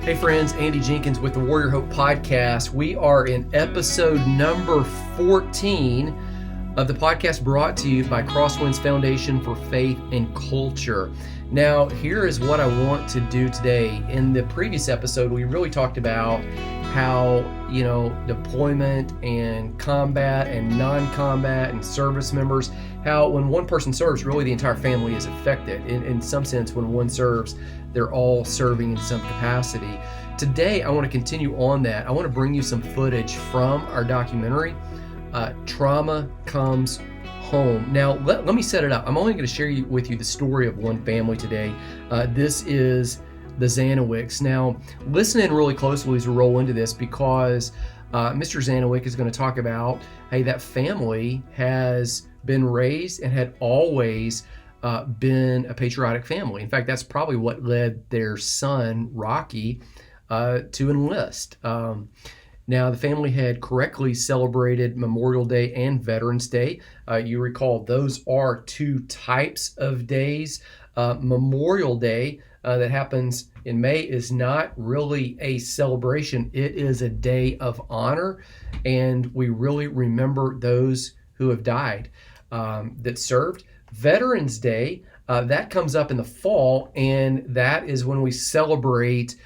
Hey friends, Andy Jenkins with the Warrior Hope Podcast. We are in episode number 14 of the podcast brought to you by Crosswinds Foundation for Faith and Culture. Now, here is what I want to do today. In the previous episode, we really talked about how, deployment and combat and non-combat and service members, how when one person serves, really the entire family is affected. In some sense, when one serves, they're all serving in some capacity. Today, I want to continue on that. I want to bring you some footage from our documentary, Trauma Comes Home. Now, let me set it up. I'm only going to share with you the story of one family today. This is the Zanowicks. Now, listen in really closely as we roll into this, because Mr. Zanowick is going to talk about, hey, that family has been raised and had always been a patriotic family. In fact, that's probably what led their son, Rocky, to enlist. Now, the family had correctly celebrated Memorial Day and Veterans Day. You recall those are two types of days. Memorial Day that happens in May is not really a celebration. It is a day of honor, and we really remember those who have died that served. Veterans Day, that comes up in the fall, and that is when we celebrate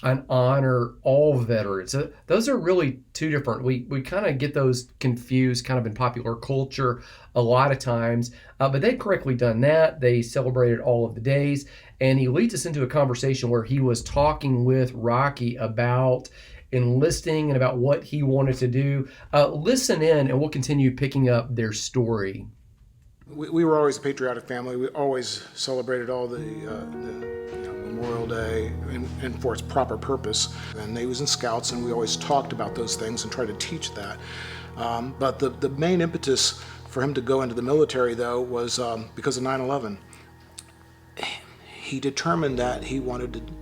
and honor all veterans. So those are really two different. We kind of get those confused kind of in popular culture a lot of times, but they'd correctly done that. They celebrated all of the days, and he leads us into a conversation where he was talking with Rocky about enlisting and about what he wanted to do. Listen in, and we'll continue picking up their story. We were always a patriotic family. We always celebrated all the Memorial Day and for its proper purpose. And they was in Scouts, and we always talked about those things and tried to teach that. But the main impetus for him to go into the military, though, was because of 9/11. He determined that he wanted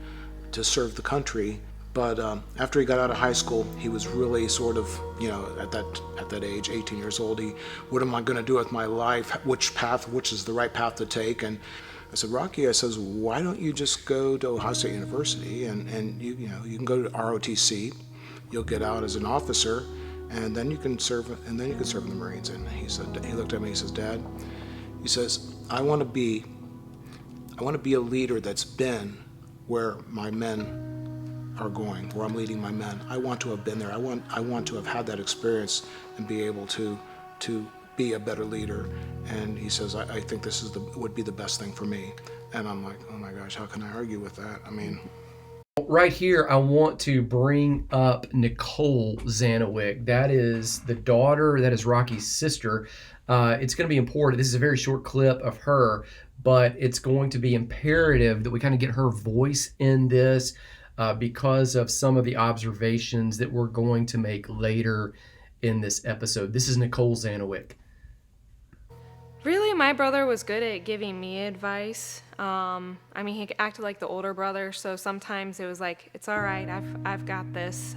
to serve the country. But after he got out of high school, he was really sort of, at that age, 18 years old, what am I going to do with my life? Which is the right path to take? And I said, Rocky, why don't you just go to Ohio State University and you can go to ROTC, you'll get out as an officer, and then you can serve in the Marines. And he looked at me, he says, Dad, he says, I want to be a leader that's been where my men are going, where I'm leading my men. I want to have been there. I want to have had that experience and be able to be a better leader. And he says, I think this would be the best thing for me. And I'm like, oh my gosh, how can I argue with that? I mean, right here, I want to bring up Nicole Zanowick. That is the daughter, that is Rocky's sister. It's going to be important. This is a very short clip of her, but it's going to be imperative that we kind of get her voice in this, because of some of the observations that we're going to make later in this episode. This is Nicole Zanowick. Really, my brother was good at giving me advice. He acted like the older brother, so sometimes it was like, it's all right, I've got this.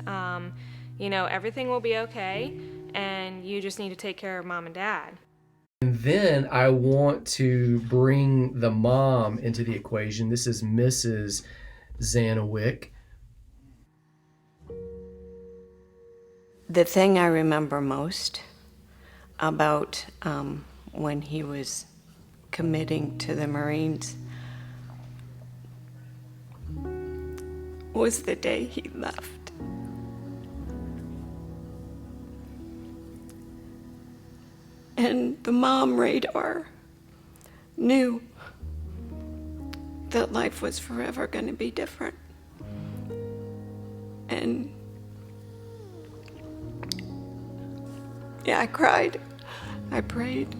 Everything will be okay, and you just need to take care of mom and dad. And then I want to bring the mom into the equation. This is Mrs. Zanowick. The thing I remember most about when he was committing to the Marines was the day he left. And the mom radar knew that life was forever going to be different. And I cried. I prayed.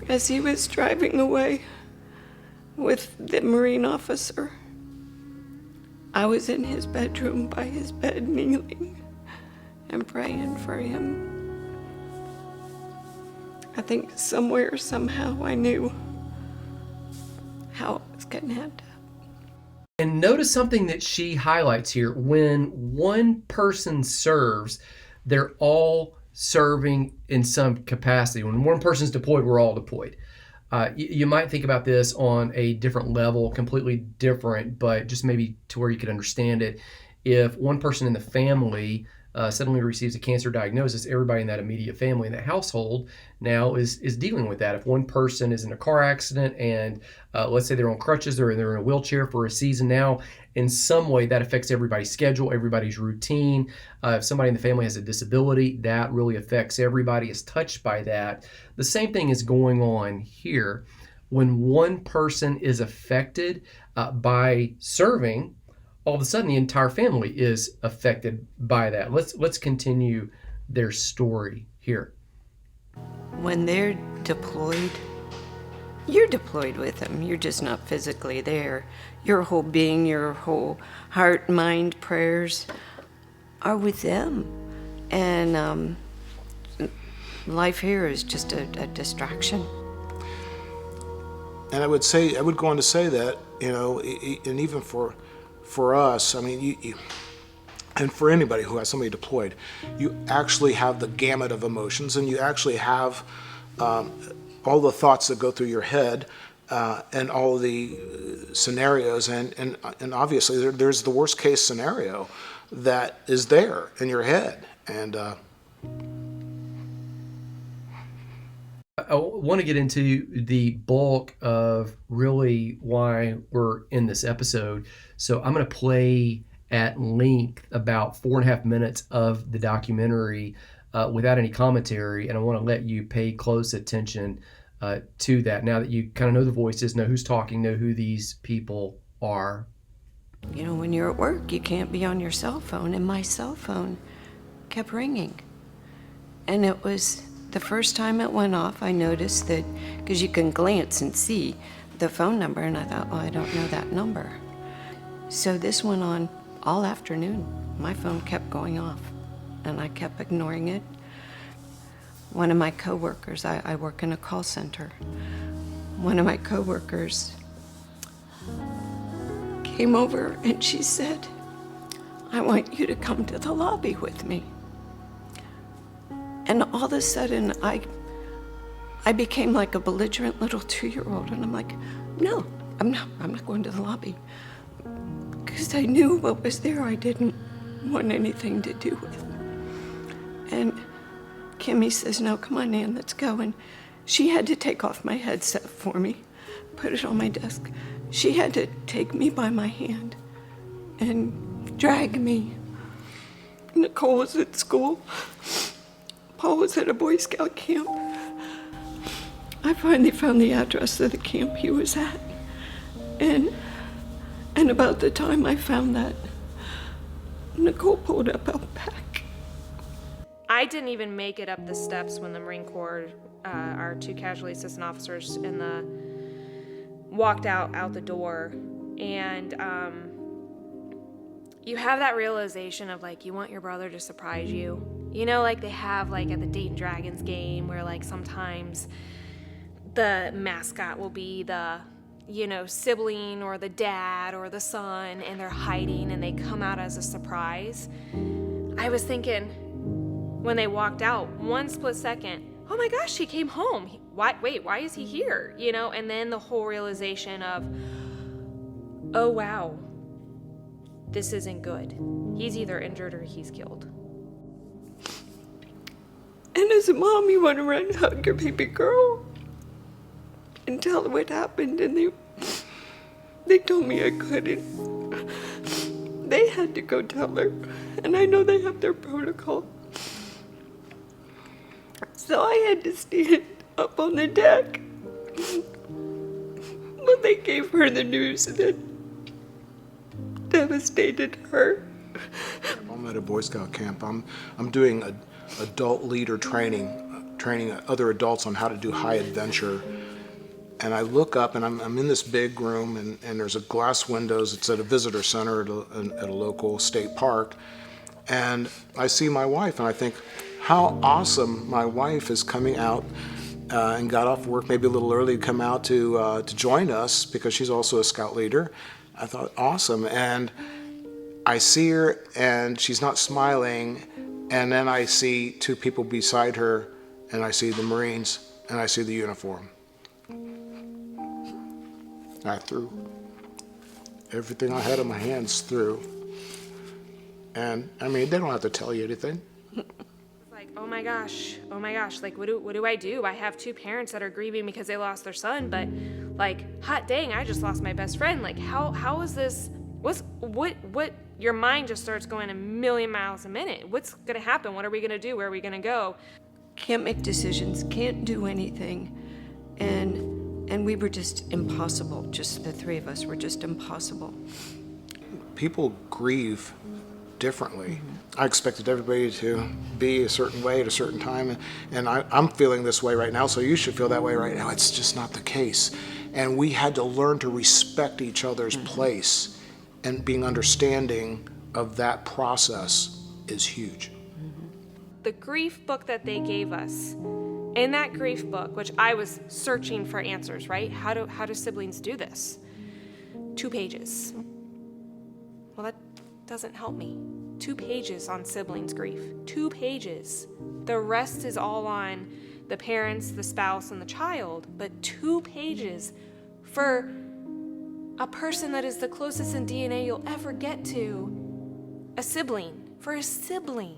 As he was driving away with the Marine officer, I was in his bedroom by his bed kneeling and praying for him. I think somewhere, somehow, I knew how it was going to end up. And notice something that she highlights here. When one person serves, they're all serving in some capacity. When one person's deployed, we're all deployed. You might think about this on a different level, completely different, but just maybe to where you could understand it. If one person in the family suddenly receives a cancer diagnosis, everybody in that immediate family in that household now is dealing with that. If one person is in a car accident and let's say they're on crutches or they're in a wheelchair for a season now, in some way that affects everybody's schedule, everybody's routine. If somebody in the family has a disability, that really affects everybody is touched by that. The same thing is going on here. When one person is affected by serving, all of a sudden the entire family is affected by that. Let's continue their story here. When they're deployed, you're deployed with them. You're just not physically there. Your whole being, your whole heart, mind, prayers are with them. And life here is just a distraction. And I would go on to say that, and even for us, I mean, and for anybody who has somebody deployed, you actually have the gamut of emotions, and you actually have all the thoughts that go through your head, and all the scenarios, and obviously there's the worst case scenario that is there in your head, and I want to get into the bulk of really why we're in this episode. So I'm going to play at length about 4.5 minutes of the documentary without any commentary, and I want to let you pay close attention to that. Now that you kind of know the voices, know who's talking, know who these people are. When you're at work, you can't be on your cell phone, and my cell phone kept ringing. And it was the first time it went off, I noticed that, because you can glance and see the phone number, and I thought, I don't know that number. So this went on all afternoon. My phone kept going off, and I kept ignoring it. One of my coworkers, I work in a call center, one of my coworkers came over and she said, I want you to come to the lobby with me. And all of a sudden, I became like a belligerent little 2-year-old, and I'm like, no, I'm not going to the lobby. Because I knew what was there I didn't want anything to do with. And Kimmy says, no, come on, Nan, let's go. And she had to take off my headset for me, put it on my desk. She had to take me by my hand and drag me. Nicole was at school. Paul was at a Boy Scout camp. I finally found the address of the camp he was at. And about the time I found that, Nicole pulled up out back. I didn't even make it up the steps when the Marine Corps, our 2 casualty assistant officers walked out the door. And you have that realization of, like, you want your brother to surprise you. Like they have, like, at the Dayton Dragons game where, like, sometimes the mascot will be the, sibling or the dad or the son, and they're hiding and they come out as a surprise. I was thinking when they walked out, one split second, oh my gosh, he came home. Why is he here? And then the whole realization of, oh wow, this isn't good. He's either injured or he's killed. And as a mom, you want to run and hug your baby girl and tell her what happened, and they told me I couldn't. They had to go tell her, and I know they have their protocol. So I had to stand up on the deck. But they gave her the news that devastated her. I'm at a Boy Scout camp. I'm doing adult leader training other adults on how to do high adventure. And I look up, and I'm in this big room, and there's a glass windows. It's at a visitor center at a local state park. And I see my wife, and I think, how awesome my wife is coming out and got off work maybe a little early to come out to join us, because she's also a scout leader. I thought, awesome. And I see her, and she's not smiling. And then I see 2 people beside her, and I see the Marines, and I see the uniform. I threw everything I had in my hands through. And I mean, they don't have to tell you anything. Like, oh my gosh, like, what do I do? I have two parents that are grieving because they lost their son, but like, hot dang, I just lost my best friend. Like, how is this, what, your mind just starts going a million miles a minute. What's gonna happen? What are we gonna do? Where are we gonna go? Can't make decisions, can't do anything. And we were just impossible. Just the three of us were just impossible. People grieve differently. I expected everybody to be a certain way at a certain time, and I'm feeling this way right now, so you should feel that way right now. It's just not the case. And we had to learn to respect each other's place, and being understanding of that process is huge. The grief book that they gave us, in that grief book, which I was searching for answers, right? How do siblings do this? 2 pages. Well, that doesn't help me. 2 pages on siblings' grief. 2 pages. The rest is all on the parents, the spouse, and the child. But 2 pages for a person that is the closest in DNA you'll ever get to a sibling. For a sibling.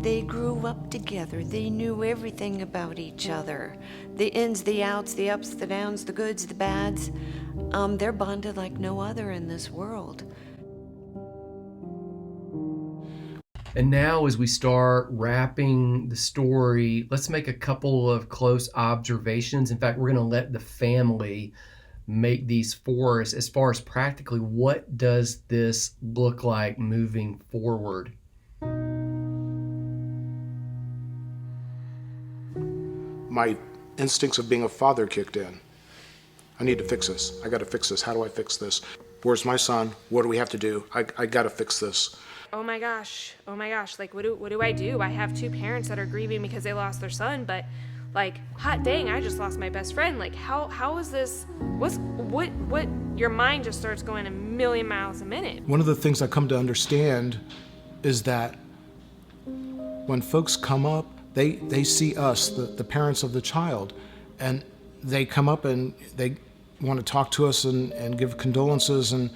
They grew up together. They knew everything about each other. The ins, the outs, the ups, the downs, the goods, the bads. They're bonded like no other in this world. And now, as we start wrapping the story, let's make a couple of close observations. In fact, we're going to let the family make these for us. As far as practically, what does this look like moving forward? My instincts of being a father kicked in. I need to fix this. I got to fix this. How do I fix this? Where's my son? What do we have to do? I got to fix this. Oh my gosh, like, what do I do? I have 2 parents that are grieving because they lost their son, but like, hot dang, I just lost my best friend. Like, how is this, what, your mind just starts going a million miles a minute. One of the things I come to understand is that when folks come up, they see us, the parents of the child, and they come up and they want to talk to us and give condolences and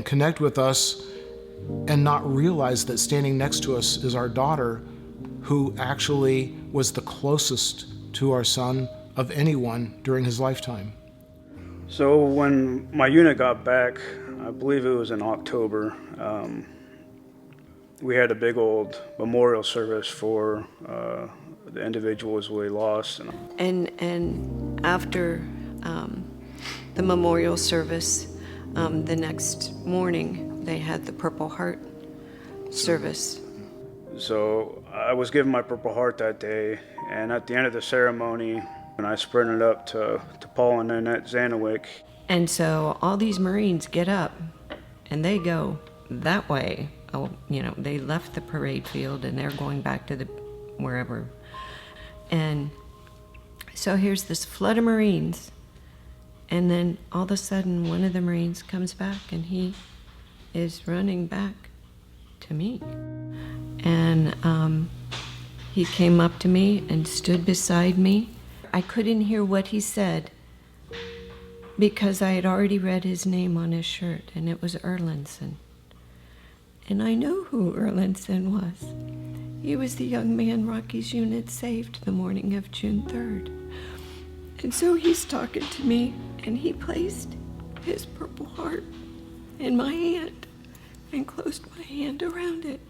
connect with us, and not realize that standing next to us is our daughter, who actually was the closest to our son of anyone during his lifetime. So when my unit got back, I believe it was in October, we had a big old memorial service for the individuals we lost. And after the memorial service, the next morning, they had the Purple Heart service. So I was given my Purple Heart that day, and at the end of the ceremony, and I sprinted up to Paul and Annette Zanowick. And so all these Marines get up, and they go that way. Oh, they left the parade field, and they're going back to the wherever. And so here's this flood of Marines, and then all of a sudden, one of the Marines comes back, and he is running back to me. And he came up to me and stood beside me. I couldn't hear what he said because I had already read his name on his shirt, and it was Erlandson. And I know who Erlandson was. He was the young man Rocky's unit saved the morning of June 3rd. And so he's talking to me, and he placed his Purple Heart in my hand and closed my hand around it,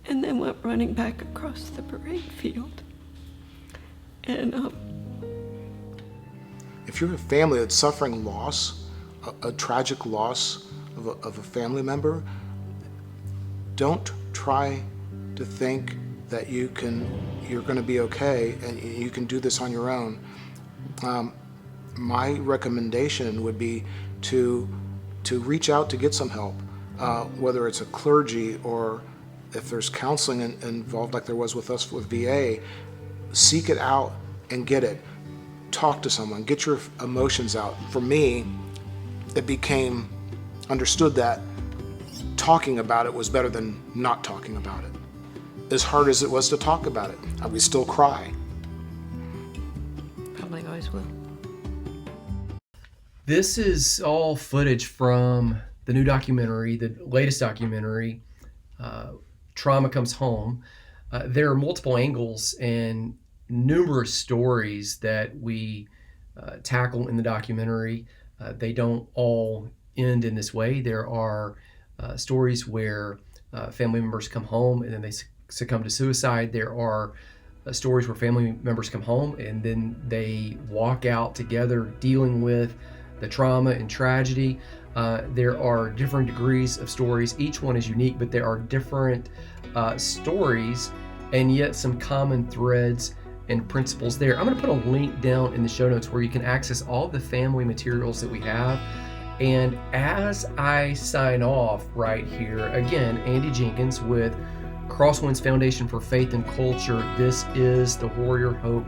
and then went running back across the parade field. And if you're a family that's suffering loss, a tragic loss of a family member, don't try to think that you're going to be okay and you can do this on your own. My recommendation would be to reach out to get some help, whether it's a clergy or if there's counseling involved like there was with us with VA. Seek it out and get it. Talk to someone, get your emotions out. For me, it became understood that talking about it was better than not talking about it. As hard as it was to talk about it, I would still cry. probably always will. This is all footage from the new documentary, the latest documentary, Trauma Comes Home. There are multiple angles and numerous stories that we tackle in the documentary. They don't all end in this way. There are stories where family members come home and then they succumb to suicide. There are stories where family members come home and then they walk out together dealing with the trauma and tragedy. There are different degrees of stories. Each one is unique, but there are different stories and yet some common threads and principles there. I'm going to put a link down in the show notes where you can access all the family materials that we have. And as I sign off right here, again, Andy Jenkins with Crosswinds Foundation for Faith and Culture. This is the Warrior Hope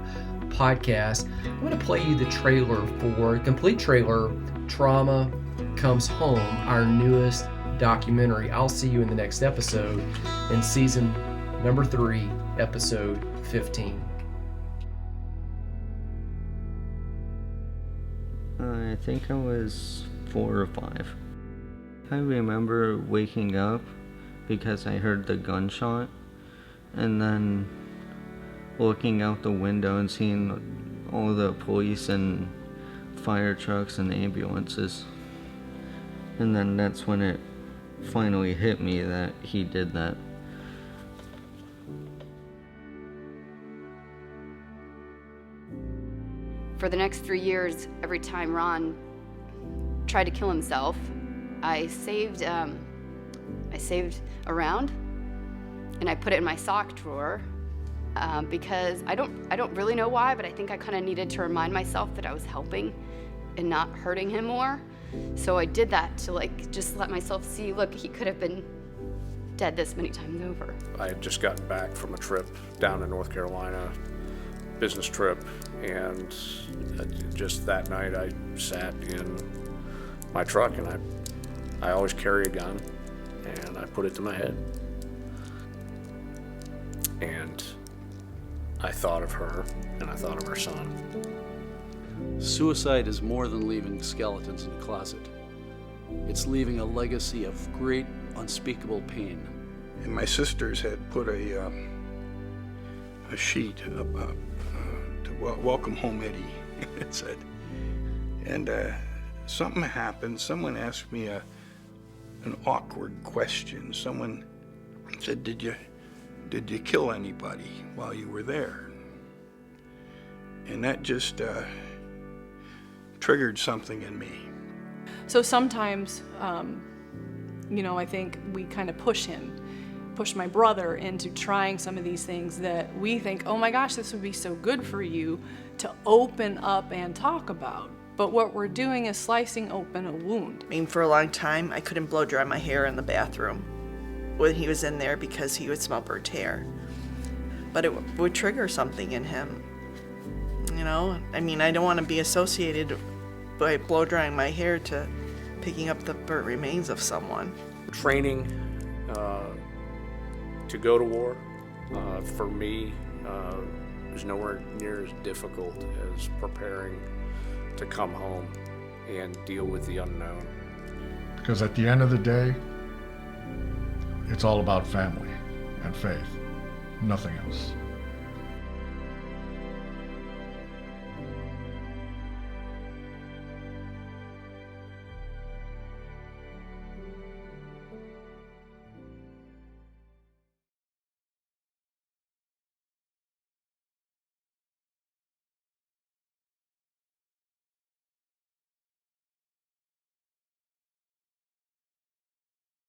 podcast. I'm going to play you the trailer for, complete trailer, Trauma Comes Home, our newest documentary. I'll see you in the next episode in season number 3, episode 15. I think I was 4 or 5. I remember waking up because I heard the gunshot and then looking out the window and seeing all the police and fire trucks and ambulances. And then that's when it finally hit me that he did that. For the next 3 years, every time Ron tried to kill himself, I saved a round and I put it in my sock drawer because I don't really know why, but I think I kind of needed to remind myself that I was helping and not hurting him more. So I did that to just let myself see, look, he could have been dead this many times over. I had just gotten back from a trip down to North Carolina, business trip, and just that night I sat in my truck and I always carry a gun and I put it to my head. And I thought of her and I thought of her son. Suicide is more than leaving skeletons in a closet. It's leaving a legacy of great, unspeakable pain. And my sisters had put a sheet up to welcome home Eddie, it said. And something happened. Someone asked me an awkward question. Someone said, did you kill anybody while you were there? And that just triggered something in me. So sometimes, I think we kind of push my brother into trying some of these things that we think, oh my gosh, this would be so good for you to open up and talk about. But what we're doing is slicing open a wound. I mean, for a long time, I couldn't blow dry my hair in the bathroom when he was in there because he would smell burnt hair. But it would trigger something in him. I mean, I don't want to be associated by blow drying my hair to picking up the burnt remains of someone. Training to go to war, for me, was nowhere near as difficult as preparing to come home and deal with the unknown. Because at the end of the day, it's all about family and faith, nothing else.